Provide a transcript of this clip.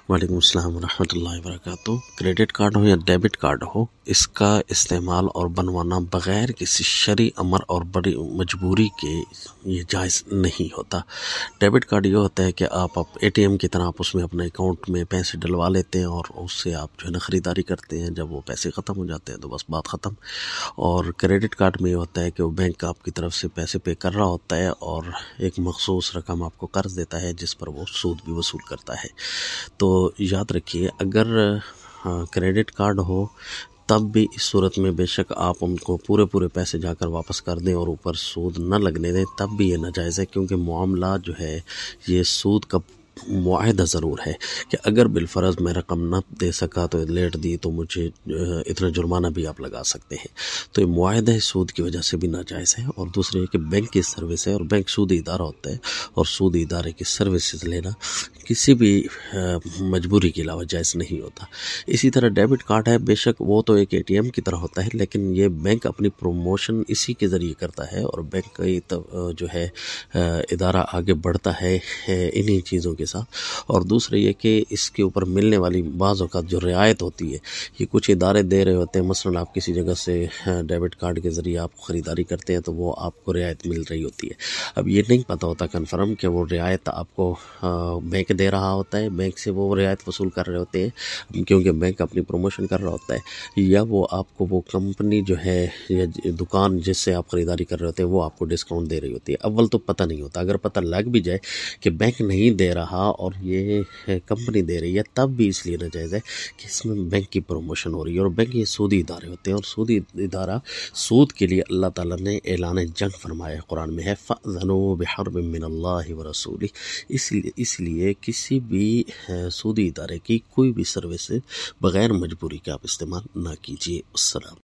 وعلیکم السلام ورحمۃ اللہ وبرکاتہ۔ کریڈٹ کارڈ ہو یا ڈیبٹ کارڈ ہو، اس کا استعمال اور بنوانا بغیر کسی شرعی امر اور بڑی مجبوری کے یہ جائز نہیں ہوتا۔ ڈیبٹ کارڈ یہ ہوتا ہے کہ آپ اے ٹی ایم کی طرح آپ اس میں اپنے اکاؤنٹ میں پیسے ڈلوا لیتے ہیں اور اس سے آپ جو ہے نا خریداری کرتے ہیں۔ جب وہ پیسے ختم ہو جاتے ہیں تو بس بات ختم۔ اور کریڈٹ کارڈ میں یہ ہوتا ہے کہ وہ بینک آپ کی طرف سے پیسے پے کر رہا ہوتا ہے اور ایک مخصوص رقم آپ کو قرض دیتا ہے جس پر وہ سود بھی وصول کرتا ہے۔ تو یاد رکھیے، اگر کریڈٹ کارڈ ہو تب بھی اس صورت میں بے شک آپ ان کو پورے پیسے جا کر واپس کر دیں اور اوپر سود نہ لگنے دیں، تب بھی یہ ناجائز ہے، کیونکہ معاملہ جو ہے یہ سود کا معاہدہ ضرور ہے کہ اگر بالفرض میں رقم نہ دے سکا تو لیٹ دی تو مجھے اتنا جرمانہ بھی آپ لگا سکتے ہیں۔ تو یہ معاہدہ سود کی وجہ سے بھی ناجائز ہے۔ اور دوسرے یہ کہ بینک کی سروس ہے اور بینک سودی ادارہ ہوتا ہے، اور سودی ادارے کی سروسز لینا کسی بھی مجبوری کے علاوہ جائز نہیں ہوتا۔ اسی طرح ڈیبٹ کارڈ ہے، بے شک وہ تو ایک اے ٹی ایم کی طرح ہوتا ہے، لیکن یہ بینک اپنی پروموشن اسی کے ذریعے کرتا ہے اور بینک کا جو ہے ادارہ آگے بڑھتا ہے انہی چیزوں کے ساتھ۔ اور دوسرے یہ کہ اس کے اوپر ملنے والی بعض اوقات جو رعایت ہوتی ہے، یہ کچھ ادارے دے رہے ہوتے ہیں۔ مثلا آپ کسی جگہ سے ڈیبٹ کارڈ کے ذریعے آپ خریداری کرتے ہیں تو وہ آپ کو رعایت مل رہی ہوتی ہے۔ اب یہ نہیں پتہ ہوتا کنفرم کہ وہ رعایت آپ کو بینک دے رہا ہوتا ہے، بینک سے وہ رعایت وصول کر رہے ہوتے ہیں کیونکہ بینک اپنی پروموشن کر رہا ہوتا ہے، یا وہ آپ کو وہ کمپنی جو ہے یا دکان جس سے آپ خریداری کر رہے ہوتے ہیں وہ آپ کو ڈسکاؤنٹ دے رہی ہوتی ہے۔ اول تو پتہ نہیں ہوتا، اگر پتہ لگ بھی جائے کہ بینک نہیں دے رہا اور یہ کمپنی دے رہی ہے، تب بھی اس لیے ناجائز ہے کہ اس میں بینک کی پروموشن ہو رہی ہے، اور بینک یہ سودی ادارے ہوتے ہیں، اور سودی ادارہ سود کے لیے اللہ تعالیٰ نے اعلان جنگ فرمایا ہے، قرآن میں ہے فَأْذَنُوا بِحَرْبٍ مِّنَ اللَّهِ وَرَسُولِهِ۔ اس لیے کسی بھی سودی ادارے کی کوئی بھی سروس بغیر مجبوری کے آپ استعمال نہ کیجیے۔ السلام۔